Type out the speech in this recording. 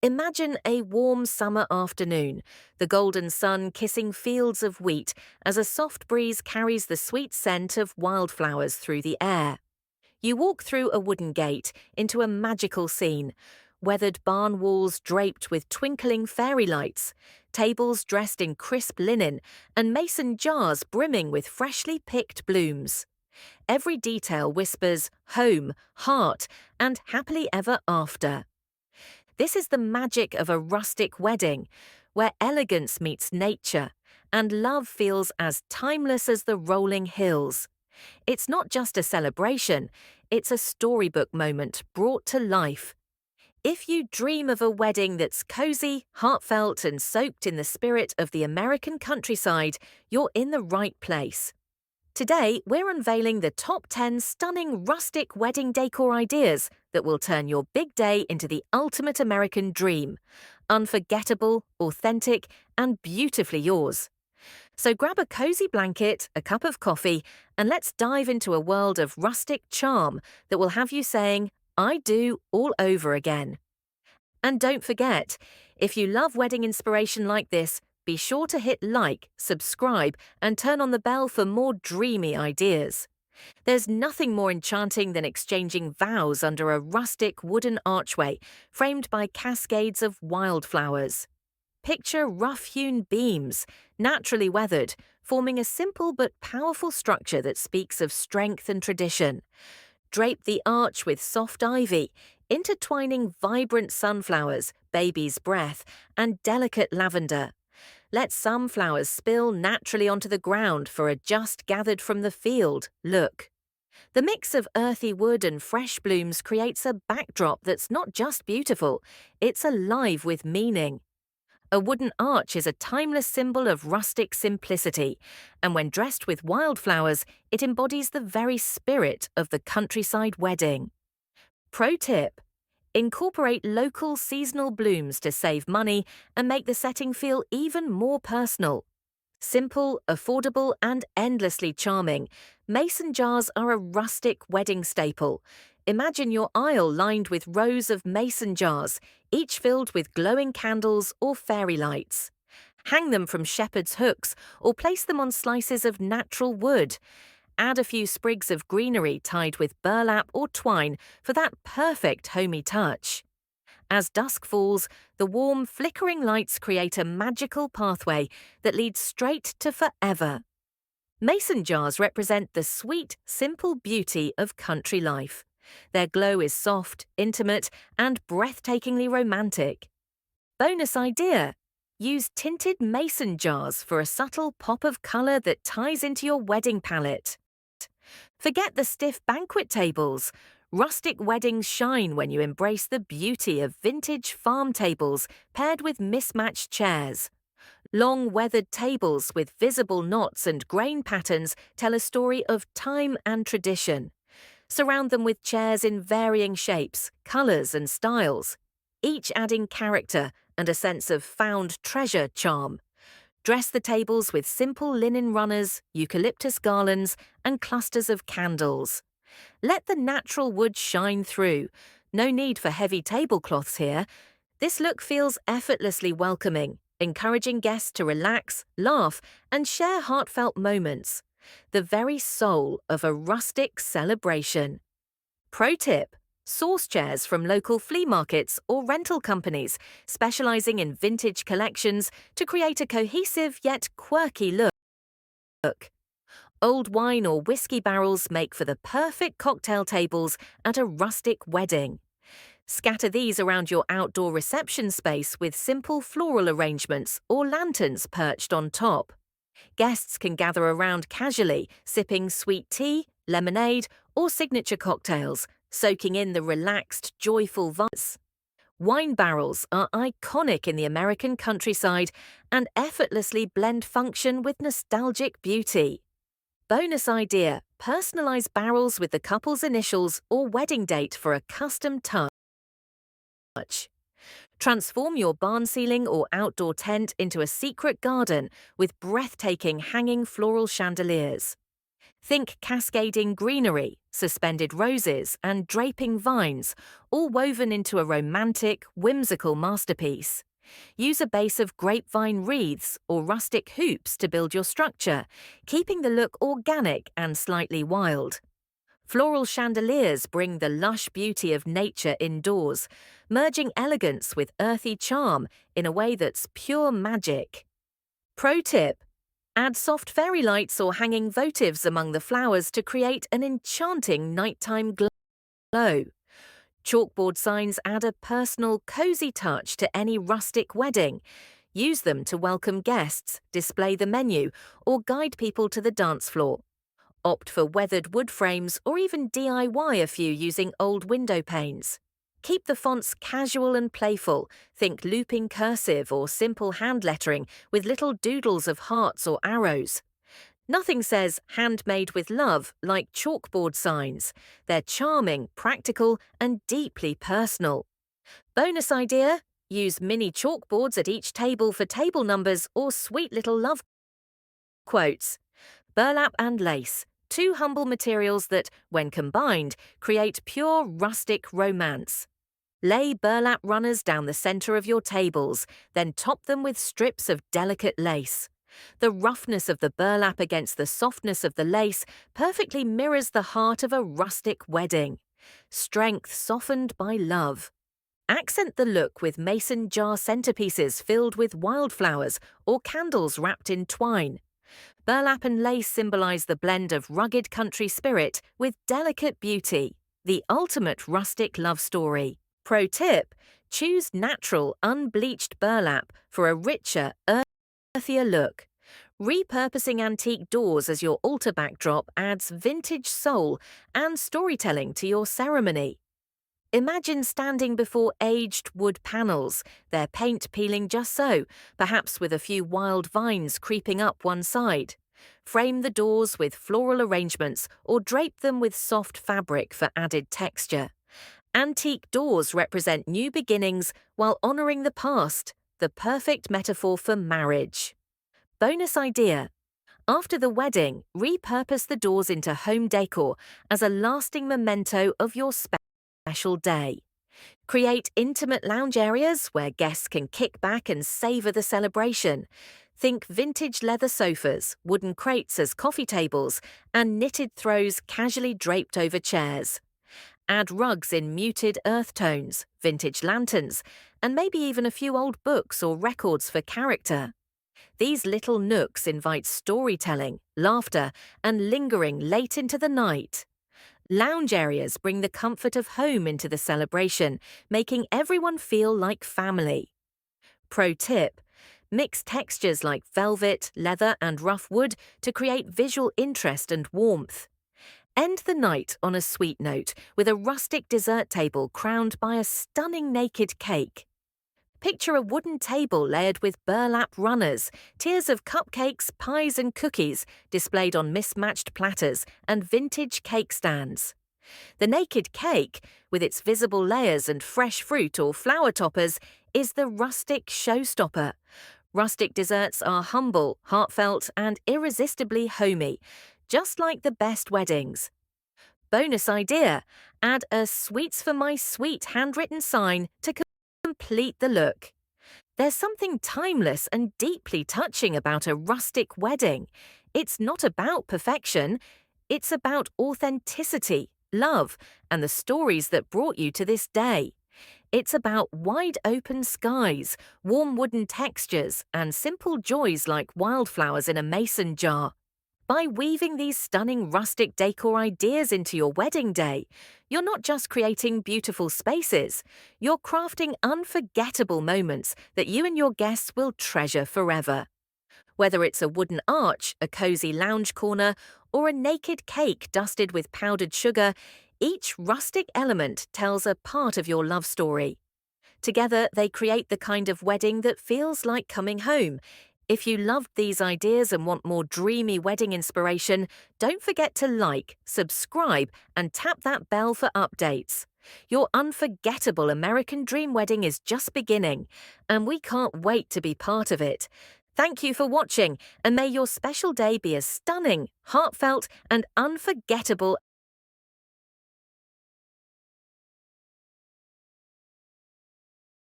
Imagine a warm summer afternoon, the golden sun kissing fields of wheat as a soft breeze carries the sweet scent of wildflowers through the air. You walk through a wooden gate into a magical scene, weathered barn walls draped with twinkling fairy lights, tables dressed in crisp linen, and mason jars brimming with freshly picked blooms. Every detail whispers home, heart, and happily ever after. This is the magic of a rustic wedding, where elegance meets nature, and love feels as timeless as the rolling hills. It's not just a celebration, it's a storybook moment brought to life. If you dream of a wedding that's cozy, heartfelt, and soaked in the spirit of the American countryside, you're in the right place. Today, we're unveiling the top 10 stunning rustic wedding decor ideas that will turn your big day into the ultimate American dream. Unforgettable, authentic, and beautifully yours. So grab a cozy blanket, a cup of coffee, and let's dive into a world of rustic charm that will have you saying, "I do" all over again. And don't forget, if you love wedding inspiration like this, be sure to hit like, subscribe, and turn on the bell for more dreamy ideas. There's nothing more enchanting than exchanging vows under a rustic wooden archway framed by cascades of wildflowers. Picture rough-hewn beams, naturally weathered, forming a simple but powerful structure that speaks of strength and tradition. Drape the arch with soft ivy, intertwining vibrant sunflowers, baby's breath, and delicate lavender. Let some flowers spill naturally onto the ground for a just gathered from the field look. The mix of earthy wood and fresh blooms creates a backdrop that's not just beautiful, it's alive with meaning. A wooden arch is a timeless symbol of rustic simplicity, and when dressed with wildflowers, it embodies the very spirit of the countryside wedding. Pro tip: incorporate local seasonal blooms to save money and make the setting feel even more personal. Simple, affordable, and endlessly charming, mason jars are a rustic wedding staple. Imagine your aisle lined with rows of mason jars, each filled with glowing candles or fairy lights. Hang them from shepherd's hooks or place them on slices of natural wood. Add a few sprigs of greenery tied with burlap or twine for that perfect homey touch. As dusk falls, the warm, flickering lights create a magical pathway that leads straight to forever. Mason jars represent the sweet, simple beauty of country life. Their glow is soft, intimate, and breathtakingly romantic. Bonus idea: use tinted mason jars for a subtle pop of color that ties into your wedding palette. Forget the stiff banquet tables. Rustic weddings shine when you embrace the beauty of vintage farm tables paired with mismatched chairs. Long weathered tables with visible knots and grain patterns tell a story of time and tradition. Surround them with chairs in varying shapes, colors, and styles, each adding character and a sense of found treasure charm. Dress the tables with simple linen runners, eucalyptus garlands, and clusters of candles. Let the natural wood shine through. No need for heavy tablecloths here. This look feels effortlessly welcoming, encouraging guests to relax, laugh, and share heartfelt moments. The very soul of a rustic celebration. Pro tip: source chairs from local flea markets or rental companies, specializing in vintage collections to create a cohesive yet quirky look. Old wine or whiskey barrels make for the perfect cocktail tables at a rustic wedding. Scatter these around your outdoor reception space with simple floral arrangements or lanterns perched on top. Guests can gather around casually, sipping sweet tea, lemonade, or signature cocktails, soaking in the relaxed, joyful vibes. Wine barrels are iconic in the American countryside and effortlessly blend function with nostalgic beauty. Bonus idea: personalize barrels with the couple's initials or wedding date for a custom touch. Transform your barn ceiling or outdoor tent into a secret garden with breathtaking hanging floral chandeliers. Think cascading greenery, suspended roses, and draping vines, all woven into a romantic, whimsical masterpiece. Use a base of grapevine wreaths or rustic hoops to build your structure, keeping the look organic and slightly wild. Floral chandeliers bring the lush beauty of nature indoors, merging elegance with earthy charm in a way that's pure magic. Pro tip: add soft fairy lights or hanging votives among the flowers to create an enchanting nighttime glow. Chalkboard signs add a personal, cozy touch to any rustic wedding. Use them to welcome guests, display the menu, or guide people to the dance floor. Opt for weathered wood frames or even DIY a few using old window panes. Keep the fonts casual and playful. Think looping cursive or simple hand lettering with little doodles of hearts or arrows. Nothing says handmade with love like chalkboard signs. They're charming, practical, and deeply personal. Bonus idea: use mini chalkboards at each table for table numbers or sweet little love quotes. Burlap and lace, two humble materials that, when combined, create pure rustic romance. Lay burlap runners down the center of your tables, then top them with strips of delicate lace. The roughness of the burlap against the softness of the lace perfectly mirrors the heart of a rustic wedding. Strength softened by love. Accent the look with mason jar centerpieces filled with wildflowers or candles wrapped in twine. Burlap and lace symbolize the blend of rugged country spirit with delicate beauty, the ultimate rustic love story. Pro tip: choose natural, unbleached burlap for a richer, earthier look. Repurposing antique doors as your altar backdrop adds vintage soul and storytelling to your ceremony. Imagine standing before aged wood panels, their paint peeling just so, perhaps with a few wild vines creeping up one side. Frame the doors with floral arrangements or drape them with soft fabric for added texture. Antique doors represent new beginnings while honoring the past, the perfect metaphor for marriage. Bonus idea: after the wedding, repurpose the doors into home decor as a lasting memento of your special day. Create intimate lounge areas where guests can kick back and savor the celebration. Think vintage leather sofas, wooden crates as coffee tables, and knitted throws casually draped over chairs. Add rugs in muted earth tones, vintage lanterns, and maybe even a few old books or records for character. These little nooks invite storytelling, laughter, and lingering late into the night. Lounge areas bring the comfort of home into the celebration, making everyone feel like family. Pro tip: mix textures like velvet, leather, and rough wood to create visual interest and warmth. End the night on a sweet note with a rustic dessert table crowned by a stunning naked cake. Picture a wooden table layered with burlap runners, tiers of cupcakes, pies, and cookies displayed on mismatched platters and vintage cake stands. The naked cake, with its visible layers and fresh fruit or flower toppers, is the rustic showstopper. Rustic desserts are humble, heartfelt, and irresistibly homey, just like the best weddings. Bonus idea: add a "Sweets for My Sweet" handwritten sign to complete the look. There's something timeless and deeply touching about a rustic wedding. It's not about perfection, it's about authenticity, love, and the stories that brought you to this day. It's about wide open skies, warm wooden textures, and simple joys like wildflowers in a mason jar. By weaving these stunning rustic decor ideas into your wedding day, you're not just creating beautiful spaces, you're crafting unforgettable moments that you and your guests will treasure forever. Whether it's a wooden arch, a cozy lounge corner, or a naked cake dusted with powdered sugar, each rustic element tells a part of your love story. Together, they create the kind of wedding that feels like coming home. If you loved these ideas and want more dreamy wedding inspiration, don't forget to like, subscribe, and tap that bell for updates. Your unforgettable American dream wedding is just beginning, and we can't wait to be part of it. Thank you for watching, and may your special day be as stunning, heartfelt, and unforgettable